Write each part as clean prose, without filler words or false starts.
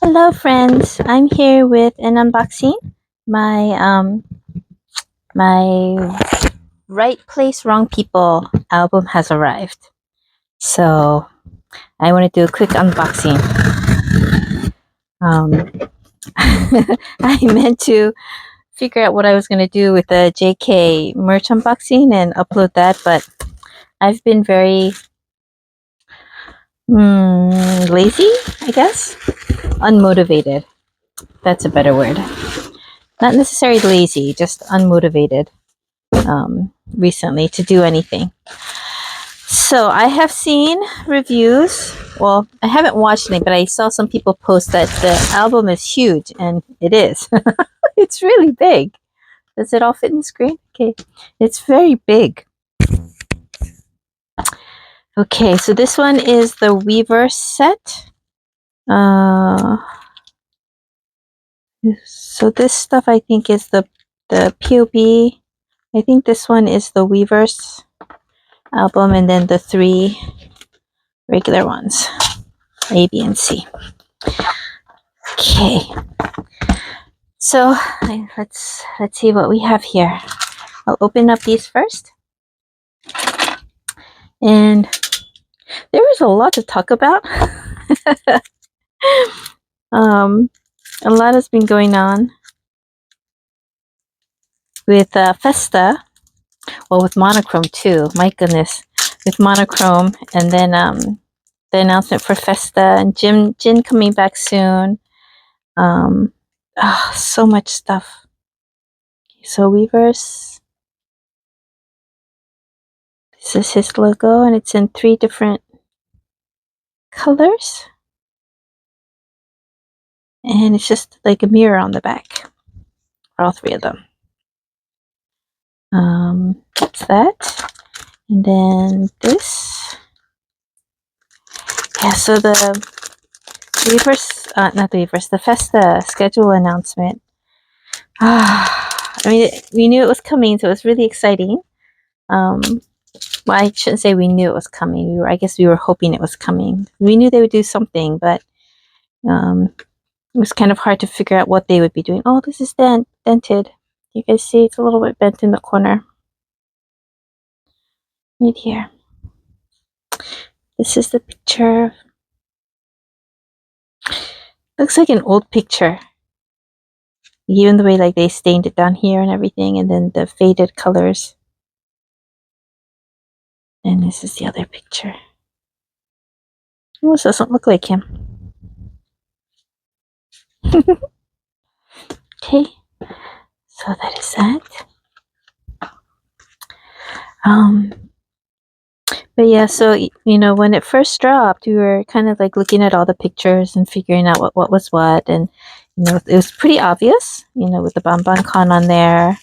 Hello friends, I'm here with an unboxing. My Right Place Wrong People album has arrived. So I want to do a quick unboxing. I meant to figure out what I was going to do with the JK merch unboxing and upload that, but I've been very lazy, I guess. Unmotivated. That's a better word. Not necessarily lazy, just unmotivated recently to do anything. So I have seen reviews. Well, I haven't watched any, but I saw some people post that the album is huge, and it is. It's really big. Does it all fit in the screen? Okay, it's very big. Okay, so this one is the Weverse set. So this stuff I think is the POB. I think this one is the Weverse album, and then the 3 regular ones, A, B, and C. Okay, so let's see what we have here. I'll open up these first, and there is a lot to talk about. A lot has been going on with Festa, well, with Monochrome too. My goodness, with Monochrome, and then the announcement for Festa and Jin coming back soon. So much stuff. So Weverse, this is his logo, and it's in 3 different colors, and it's just like a mirror on the back for all 3 of them. That's that, and then this. Yeah, so the Weverse, not the Weverse, the Festa schedule announcement. I mean, we knew it was coming, so it was really exciting. Well, I shouldn't say we knew it was coming. I guess we were hoping it was coming. We knew they would do something, but it was kind of hard to figure out what they would be doing. Oh, this is dented. You guys see it's a little bit bent in the corner. Right here. This is the picture. Looks like an old picture. Even the way like they stained it down here and everything, and then the faded colors. And this is the other picture. Almost doesn't look like him. Okay, so that is that. But yeah, so you know, when it first dropped, we were kind of like looking at all the pictures and figuring out what was what, and you know, it was pretty obvious, you know, with the BonBon on there,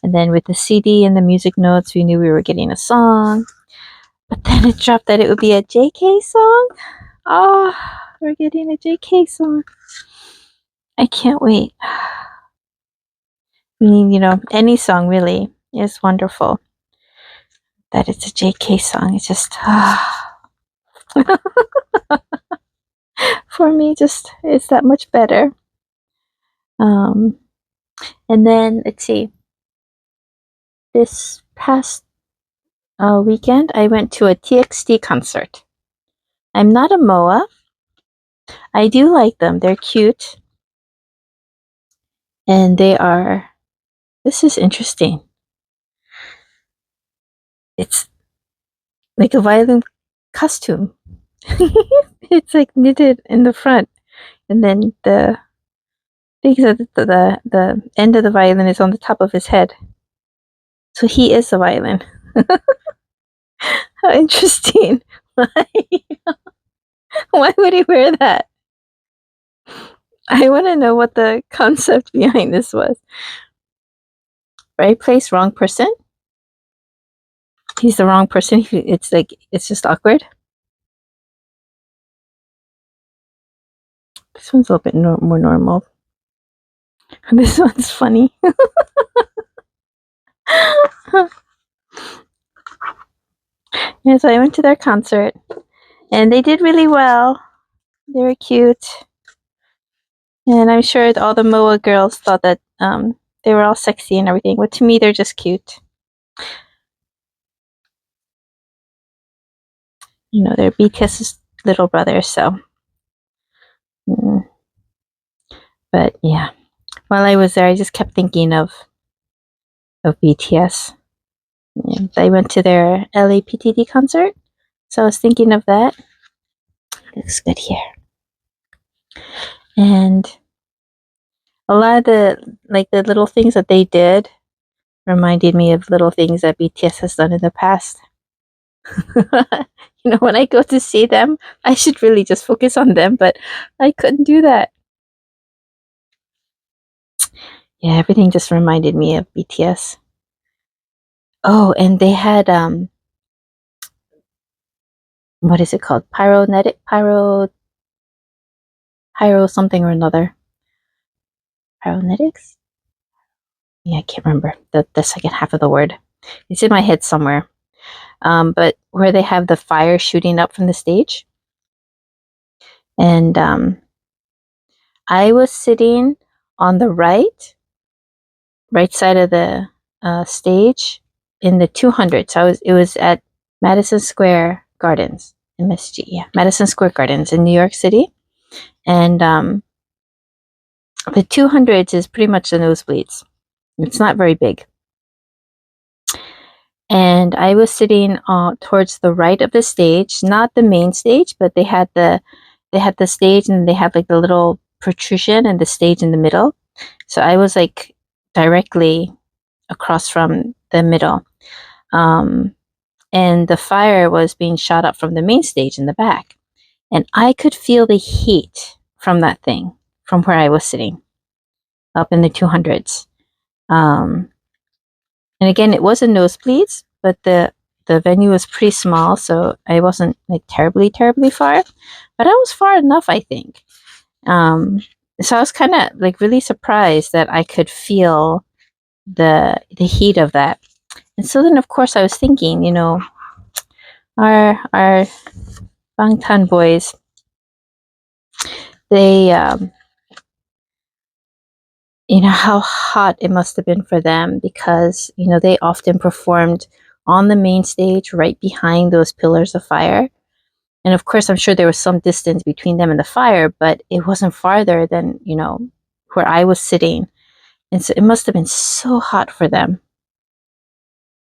and then with the CD and the music notes, we knew we were getting a song. But then it dropped that it would be a JK song. Oh, we're getting a JK song. I can't wait. I mean, you know, any song really is wonderful. That it's a JK song, it's just for me, just it's that much better. And then let's see. This past weekend, I went to a TXT concert. I'm not a MOA. I do like them. They're cute, and they are. This is interesting. It's like a violin costume. It's like knitted in the front, and then the end of the violin is on the top of his head. So he is a violin. How interesting. Why would he wear that? I want to know what the concept behind this was. Right place, wrong person. He's the wrong person. It's like, it's just awkward. This one's a little bit more normal. This one's funny. Yeah, so I went to their concert, and they did really well. They were cute. And I'm sure all the MOA girls thought that they were all sexy and everything. But to me, they're just cute. You know, they're BTS's little brothers, so. But yeah, while I was there, I just kept thinking of BTS. And I went to their LAPTD concert, so I was thinking of that. Looks good here. And a lot of the little things that they did reminded me of little things that BTS has done in the past. You know, when I go to see them, I should really just focus on them, but I couldn't do that. Yeah, everything just reminded me of BTS. Oh, and they had what is it called? Pyro something or another. Pyronetics? Yeah, I can't remember the second half of the word. It's in my head somewhere. But where they have the fire shooting up from the stage. And I was sitting on the right side of the stage in the 200s. It was at Madison Square Gardens, MSG, yeah, Madison Square Gardens in New York City. And the 200s is pretty much the nosebleeds. It's not very big. And I was sitting towards the right of the stage, not the main stage, but they had the stage and they had like the little protrusion and the stage in the middle. So I was like directly across from the middle. And the fire was being shot up from the main stage in the back. And I could feel the heat from that thing, from where I was sitting, up in the 200s. And again, it was a nosebleeds, but the venue was pretty small, so I wasn't like terribly far, but I was far enough, I think. So I was kind of like really surprised that I could feel the heat of that. And so then, of course, I was thinking, you know, our Bangtan boys, they, you know, how hot it must have been for them because, you know, they often performed on the main stage right behind those pillars of fire. And of course, I'm sure there was some distance between them and the fire, but it wasn't farther than, you know, where I was sitting. And so it must have been so hot for them.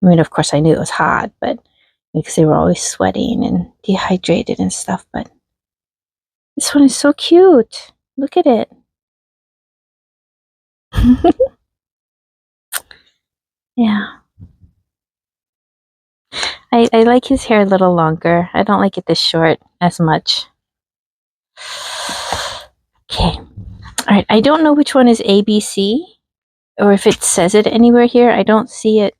I mean, of course, I knew it was hot, but because they were always sweating and dehydrated and stuff. But this one is so cute. Look at it. Yeah. I like his hair a little longer. I don't like it this short as much. Okay. All right. I don't know which one is ABC or if it says it anywhere here. I don't see it.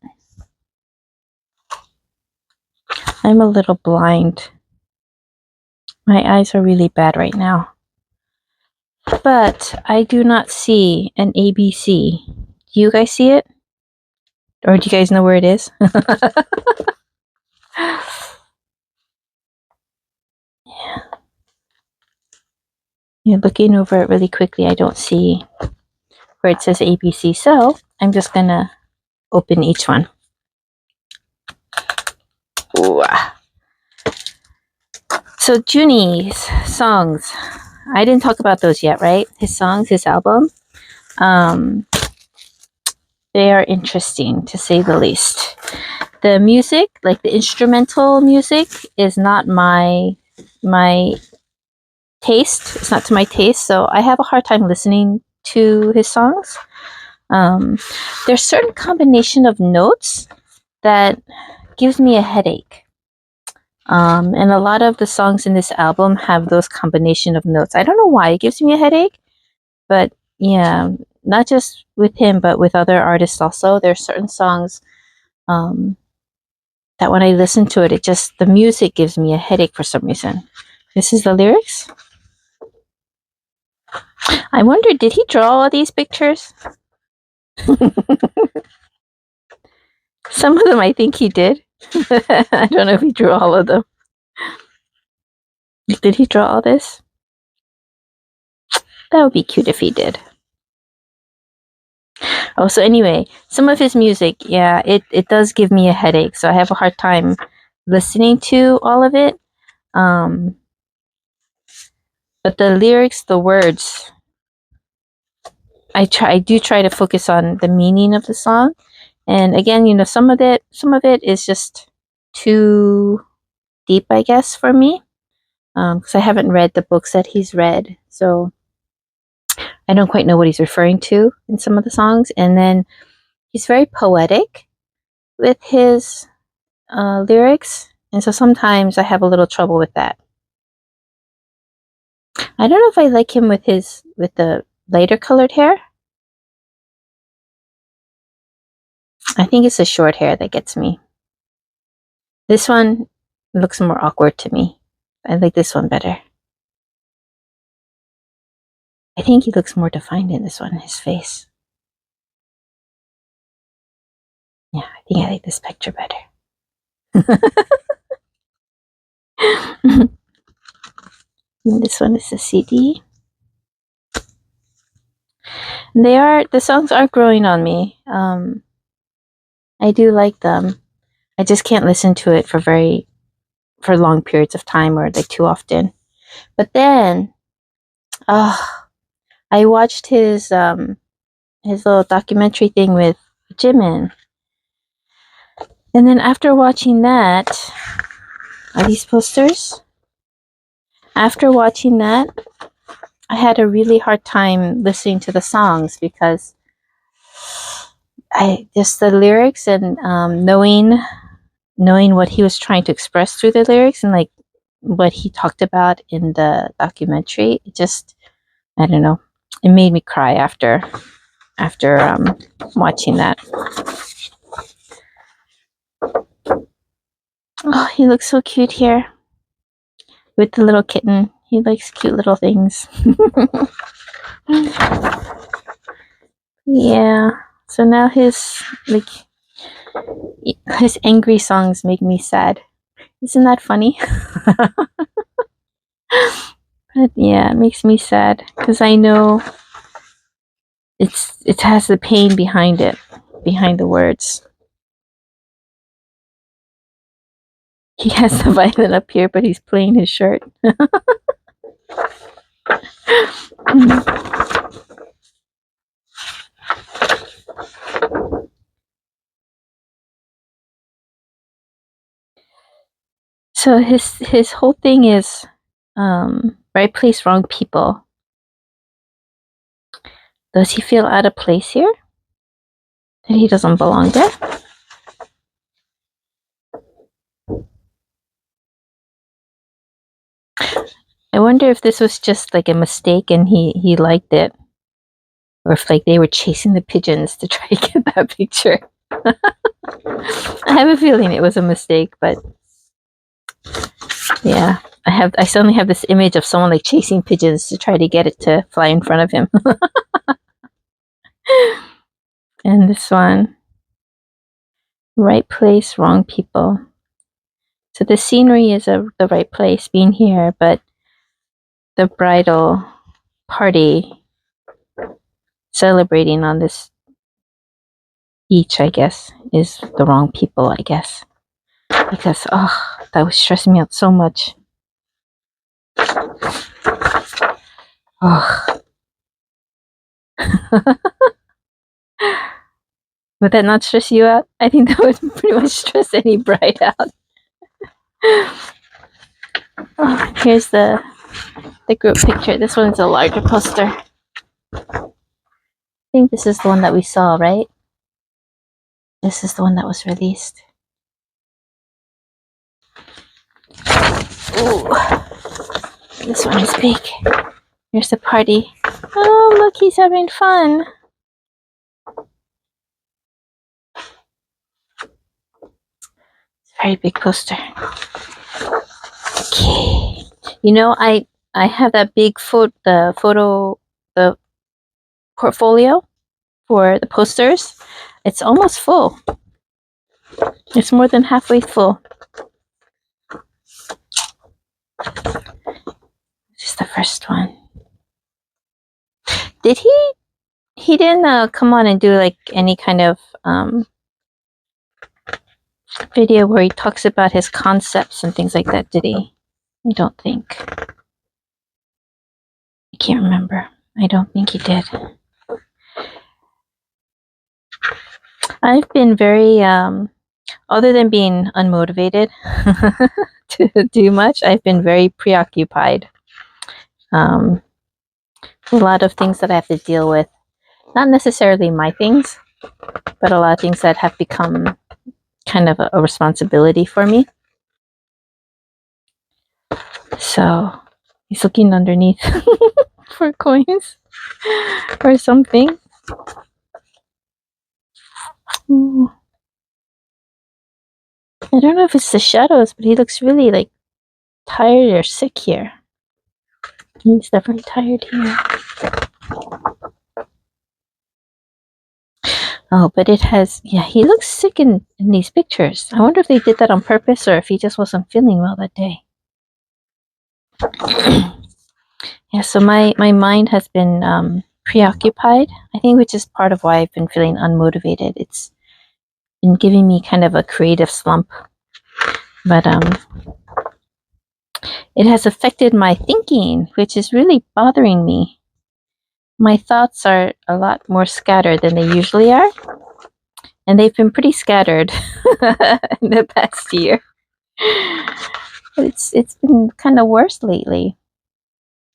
I'm a little blind. My eyes are really bad right now. But I do not see an ABC. Do you guys see it? Or do you guys know where it is? Yeah. Yeah, looking over it really quickly, I don't see where it says ABC. So I'm just gonna open each one. Ooh. So Juni's songs. I didn't talk about those yet, right? His songs, his album. They are interesting to say the least. The music, like the instrumental music, is not my taste. It's not to my taste, so I have a hard time listening to his songs. There's certain combination of notes that gives me a headache. And a lot of the songs in this album have those combination of notes. I don't know why it gives me a headache, but yeah, not just with him, but with other artists also. There are certain songs that when I listen to it, the music gives me a headache for some reason. This is the lyrics. I wonder, did he draw all these pictures? Some of them I think he did. I don't know if he drew all of them. Did he draw all this? That would be cute if he did. Oh, so anyway, some of his music, yeah, it does give me a headache, so I have a hard time listening to all of it. But the lyrics, the words, I do try to focus on the meaning of the song. And again, some of it is just too deep, I guess, for me. Because I haven't read the books that he's read, so I don't quite know what he's referring to in some of the songs. And then he's very poetic with his lyrics, and so sometimes I have a little trouble with that. I don't know if I like him with the lighter colored hair. I think it's the short hair that gets me. This one looks more awkward to me. I like this one better. I think he looks more defined in this one, his face. Yeah, I think I like this picture better. And this one is the CD. The songs are growing on me. I do like them. I just can't listen to it for long periods of time or like too often. But then, I watched his little documentary thing with Jimin, and then after watching that, are these posters? After watching that, I had a really hard time listening to the songs because I just the lyrics and knowing what he was trying to express through the lyrics and like what he talked about in the documentary. It just, I don't know, it made me cry after watching that. Oh, he looks so cute here with the little kitten. He likes cute little things. Yeah. So now his angry songs make me sad. Isn't that funny? But yeah, it makes me sad because I know it has the pain behind it, behind the words. He has the violin up here, but he's playing his shirt. So his whole thing is right place, wrong people. Does he feel out of place here? That he doesn't belong there? I wonder if this was just like a mistake and he liked it. Or if like they were chasing the pigeons to try to get that picture. I have a feeling it was a mistake, but yeah. I suddenly have this image of someone like chasing pigeons to try to get it to fly in front of him. And this one, right place, wrong people. So the scenery is the right place, being here, but the bridal party celebrating on this beach, I guess, is the wrong people, I guess. Because, that was stressing me out so much. Oh. Would that not stress you out? I think that would pretty much stress any bride out. Oh, here's the group picture. This one's a larger poster. I think this is the one that we saw, right? This is the one that was released. Ooh, this one is big. Here's the party. Oh, look, he's having fun. It's a very big poster. Okay. I have that big the portfolio for the posters. It's almost full. It's more than halfway full. This is the first one. Did he didn't come on and do like any kind of video where he talks about his concepts and things like that, did he? I don't think. I can't remember. I don't think he did. I've been very other than being unmotivated to do much, I've been very preoccupied. A lot of things that I have to deal with, not necessarily my things, but a lot of things that have become kind of a responsibility for me. So he's looking underneath for coins or something. Ooh. I don't know if it's the shadows, but he looks really like tired or sick here. He's definitely tired here. Oh, but it has, yeah, he looks sick in these pictures. I wonder if they did that on purpose or if he just wasn't feeling well that day. Yeah, so my mind has been preoccupied, I think, which is part of why I've been feeling unmotivated. It's been giving me kind of a creative slump. But it has affected my thinking, which is really bothering me. My thoughts are a lot more scattered than they usually are. And they've been pretty scattered in the past year. But it's been kind of worse lately.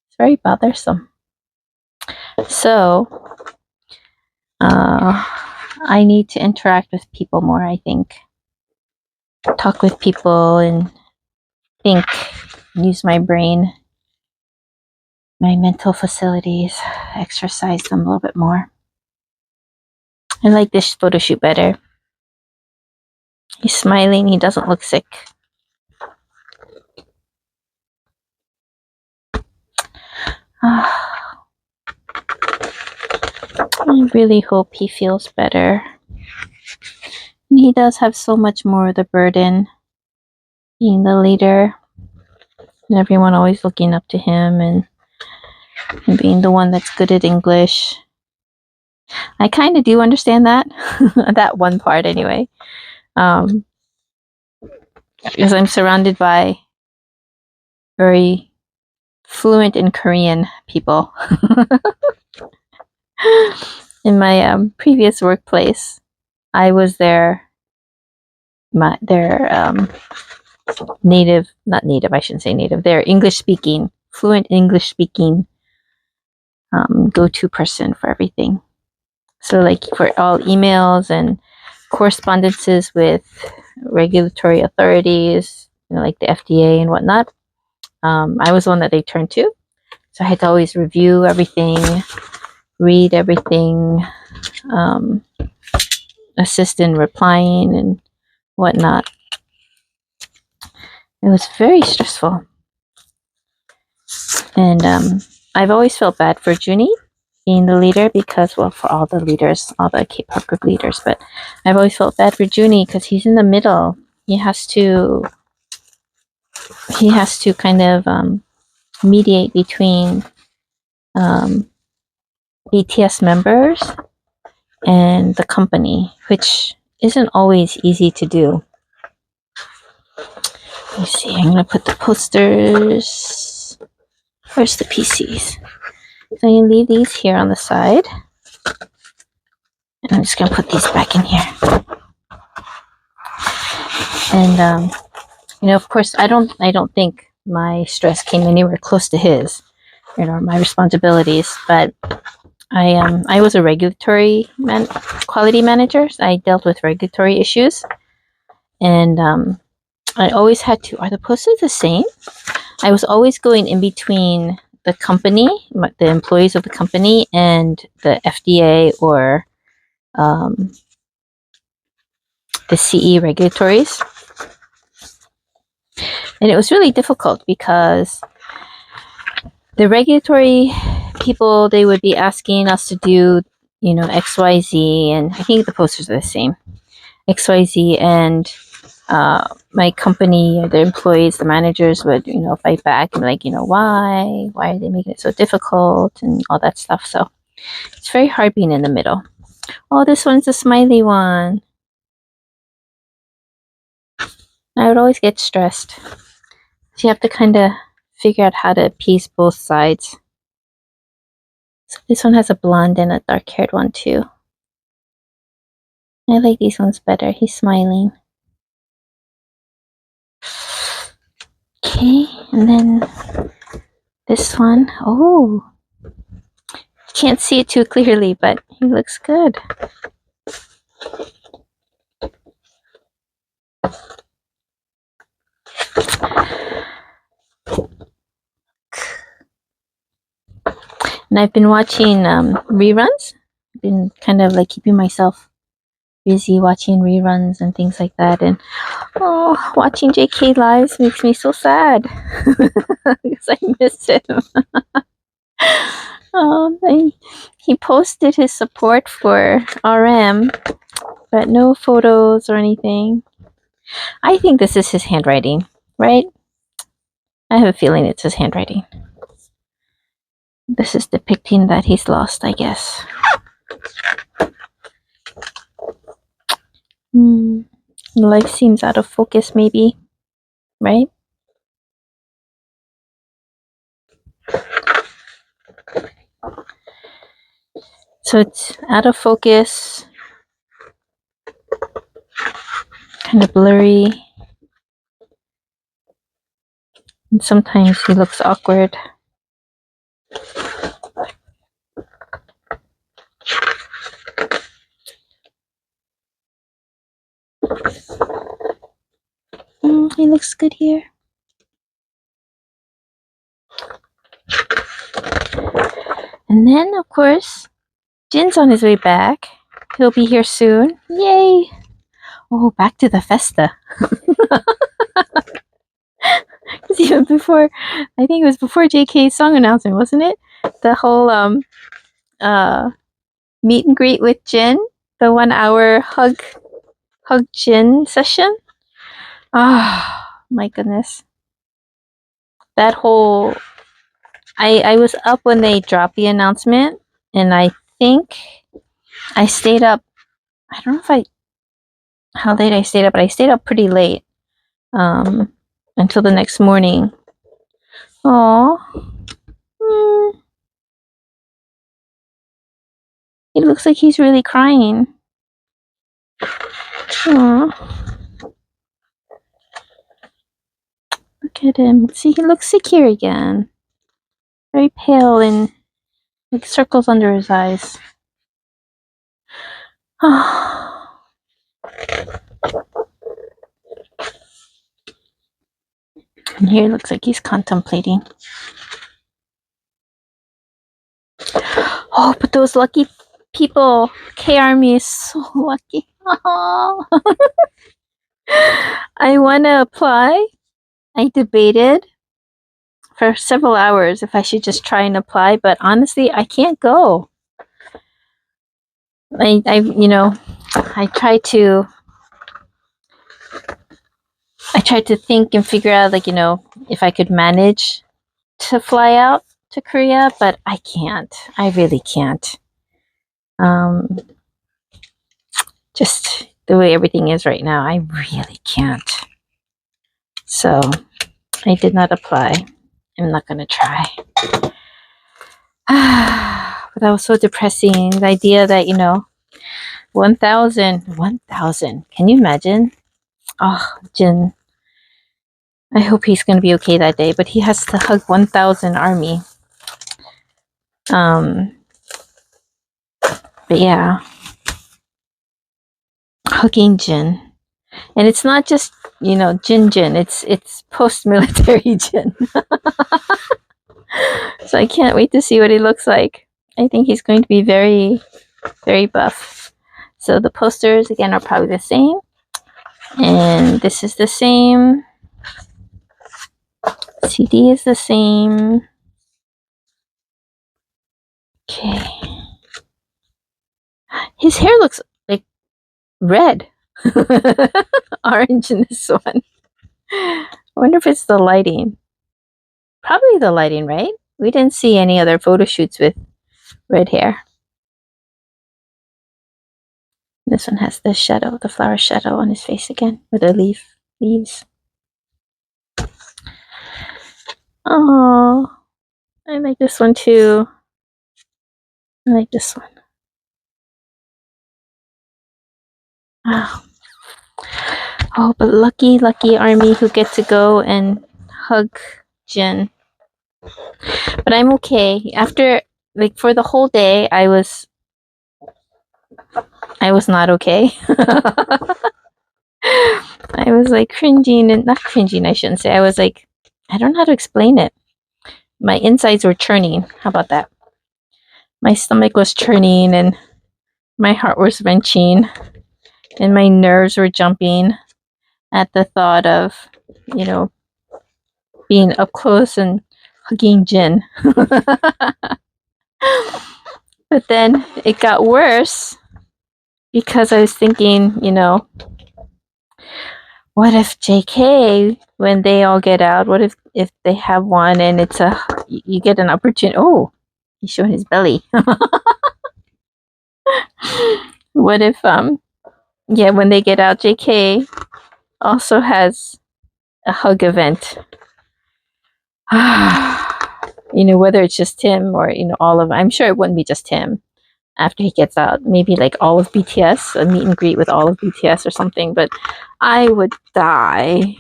It's very bothersome. So I need to interact with people more, I think. Talk with people and think, use my brain, my mental facilities, exercise them a little bit more. I like this photo shoot better. He's smiling, he doesn't look sick. I really hope he feels better. And he does have so much more of the burden, being the leader, and everyone always looking up to him, and being the one that's good at English. I kind of do understand that, that one part anyway, because I'm surrounded by very fluent in Korean people. In my previous workplace, I was their native, not native, I shouldn't say native, their English speaking, fluent English speaking go-to person for everything. So like for all emails and correspondences with regulatory authorities, like the FDA and whatnot, I was the one that they turned to. So I had to always review everything, read everything, assist in replying and whatnot. It was very stressful. And I've always felt bad for Junie being the leader because, well, for all the leaders, all the K-pop group leaders, but I've always felt bad for Junie because he's in the middle. He has to kind of mediate between BTS members and the company, which isn't always easy to do. Let me see, I'm going to put the posters. Where's the PCs? So I'm going to leave these here on the side. And I'm just going to put these back in here. And, of course, I don't think my stress came anywhere close to his, my responsibilities. But I was a regulatory quality manager. So I dealt with regulatory issues. And I always had to, are the posters the same? I was always going in between the company, the employees of the company, and the FDA or the CE regulatories. And it was really difficult because the regulatory people, they would be asking us to do, XYZ, and I think the posters are the same, XYZ, and my company, the employees, the managers would, fight back and why are they making it so difficult and all that stuff. So It's very hard being in the middle. Oh, this one's a smiley one. I would always get stressed. So you have to kind of figure out how to appease both sides. So this one has a blonde and a dark-haired one too. I like these ones better. He's smiling. Okay, and then this one. Oh, can't see it too clearly, but he looks good. And I've been watching reruns. I've been kind of like keeping myself busy watching reruns and things like that. And oh, watching JK lives makes me so sad because I miss him. He posted his support for RM, but no photos or anything. I think this is his handwriting, right? I have a feeling it's his handwriting. This is depicting that he's lost, I guess. Life seems out of focus, maybe, right? So it's out of focus, kind of blurry, and sometimes he looks awkward. He looks good here. And then, of course, Jin's on his way back. He'll be here soon. Yay! Oh, back to the Festa. Even before, I think it was before JK's song announcement, wasn't it? The whole meet and greet with Jin, the 1 hour hug Jin session. Oh my goodness. That whole I was up when they dropped the announcement, and I think I stayed up. I don't know how late I stayed up, but I stayed up pretty late. Until the next morning. Aww. He looks like he's really crying. Aww. Look at him. See, he looks sick here again. Very pale and like circles under his eyes. And here it looks like he's contemplating. Oh, but those lucky people. K-Army is so lucky. I want to apply. I debated for several hours if I should just try and apply, but honestly, I can't go. I tried to think and figure out, like, if I could manage to fly out to Korea, but I can't. I really can't. Just the way everything is right now, I really can't. So I did not apply. I'm not gonna try. But that was so depressing. The idea that 1,000. Can you imagine? Oh, Jin. I hope he's gonna be okay that day. But he has to hug 1,000 army. But yeah, hugging Jin, and it's not just Jin. It's post-military Jin. So I can't wait to see what he looks like. I think he's going to be very, very buff. So the posters again are probably the same, and this is the same. CD is the same. Okay. His hair looks like red. Orange in this one. I wonder if it's the lighting. Probably the lighting, right? We didn't see any other photo shoots with red hair. This one has the shadow, the flower shadow on his face again, with the leaves. Oh, I like this one too. I like this one. Wow. Oh, but lucky Army who get to go and hug Jin. But I'm okay. After, like, for the whole day, I was not okay. I was like cringing, and not cringing, I shouldn't say. I was like, I don't know how to explain it. My insides were churning. How about that? My stomach was churning, and my heart was wrenching, and my nerves were jumping at the thought of, you know, being up close and hugging Jin. But then it got worse because I was thinking, you know, what if JK, when they all get out, what if they have one and it's you get an opportunity? Oh, he's showing his belly. What if yeah, when they get out, JK also has a hug event. You know, whether it's just him or, you know, all of them. I'm sure it wouldn't be just him after he gets out. Maybe like all of BTS, a meet and greet with all of BTS or something. But I would die.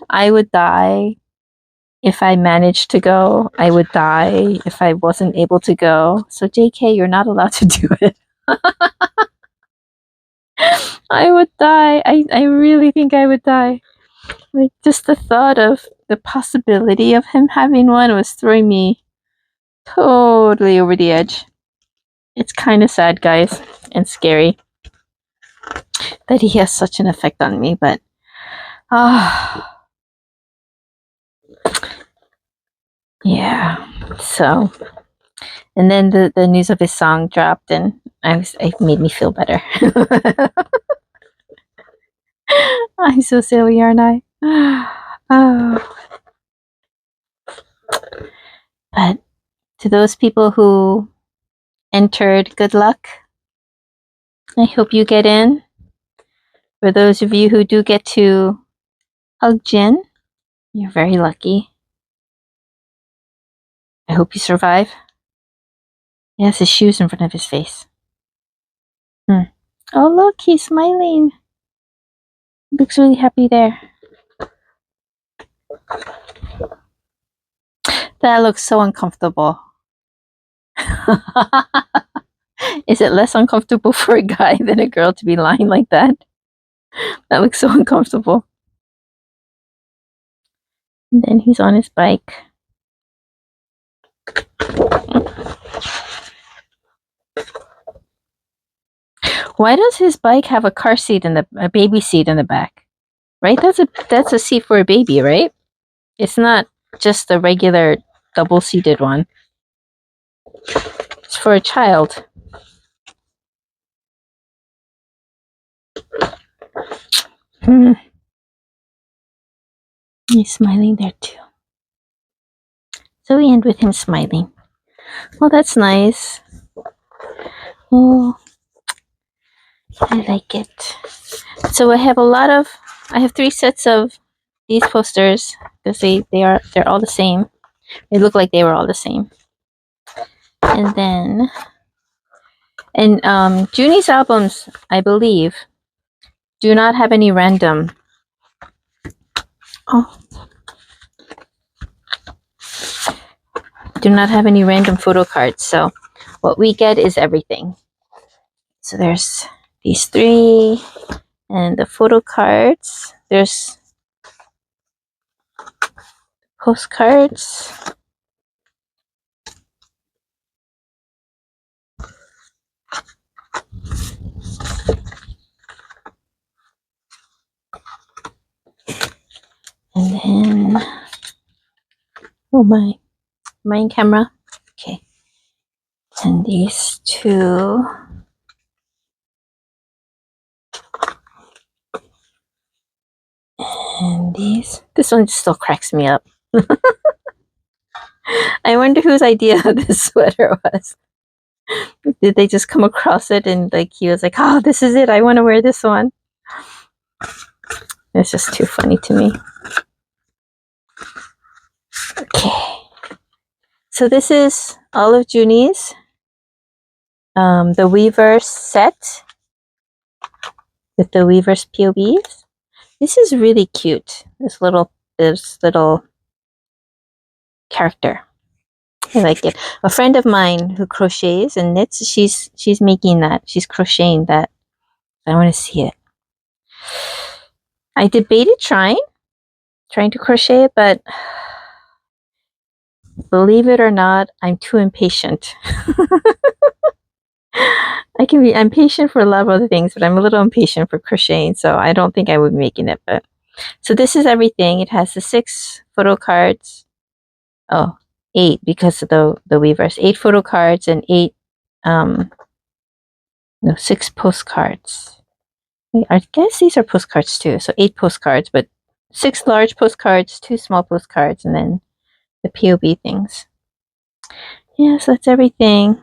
I would die if I managed to go. I would die if I wasn't able to go. So JK, you're not allowed to do it. I would die. I really think I would die. Like, just the thought of the possibility of him having one was throwing me totally over the edge. It's kind of sad, guys, and scary that he has such an effect on me, but yeah. So, and then the news of his song dropped, and it made me feel better. I'm so silly, aren't I? Oh. But to those people who entered, good luck. I hope you get in. For those of you who do get to hug Jin, you're very lucky. I hope you survive. He has his shoes in front of his face. Oh, look, he's smiling. He looks really happy there. That looks so uncomfortable. Is it less uncomfortable for a guy than a girl to be lying like that? That looks so uncomfortable. And then he's on his bike. Why does his bike have a car seat and a baby seat in the back? Right? That's a seat for a baby, right? It's not just a regular double-seated one. It's for a child. He's smiling there too. So we end with him smiling. Well, that's nice. Oh, I like it. So I have 3 sets of these posters because they're all the same. They look like they were all the same. And then, and Junie's albums, I believe, do not have any random. Oh. Do not have any random photo cards. So what we get is everything. So there's these 3 and the photo cards. There's postcards. And then, oh my, mine camera. Okay. And these 2. And this one still cracks me up. I wonder whose idea this sweater was. Did they just come across it and like he was like, oh, this is it. I want to wear this one. It's just too funny to me. Okay. So this is all of Junie's. The Weverse set with the Weverse POBs. This is really cute. This little character. I like it. A friend of mine who crochets and knits, she's making that. She's crocheting that. I want to see it. I debated trying to crochet it, but believe it or not, I'm too impatient. I'm patient for a lot of other things, but I'm a little impatient for crocheting, so I don't think I would be making it. But so this is everything. It has the 6 photo cards. Oh, 8 because of the Weverse. 8 photo cards and 6 postcards. I guess these are postcards too. So 8 postcards, but 6 large postcards, 2 small postcards, and then the POB things. Yeah, so that's everything.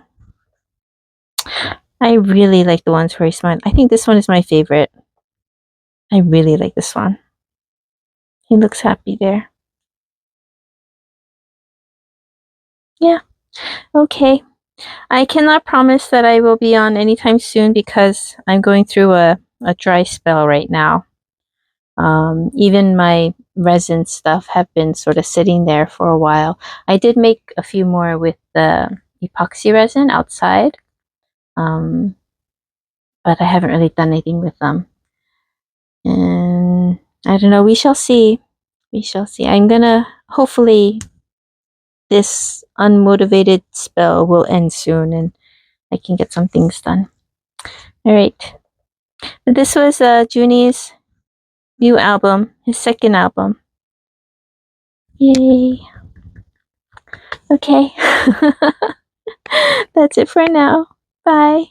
I really like the ones where he smiled. I think this one is my favorite. I really like this one. He looks happy there. Yeah. Okay. I cannot promise that I will be on anytime soon because I'm going through a dry spell right now. Even my resin stuff have been sort of sitting there for a while. I did make a few more with the epoxy resin outside, but I haven't really done anything with them. And I don't know. We shall see. We shall see. I'm gonna hopefully this unmotivated spell will end soon and I can get some things done. All right. This was Junie's new album, his second album. Yay. Okay. That's it for now. Bye.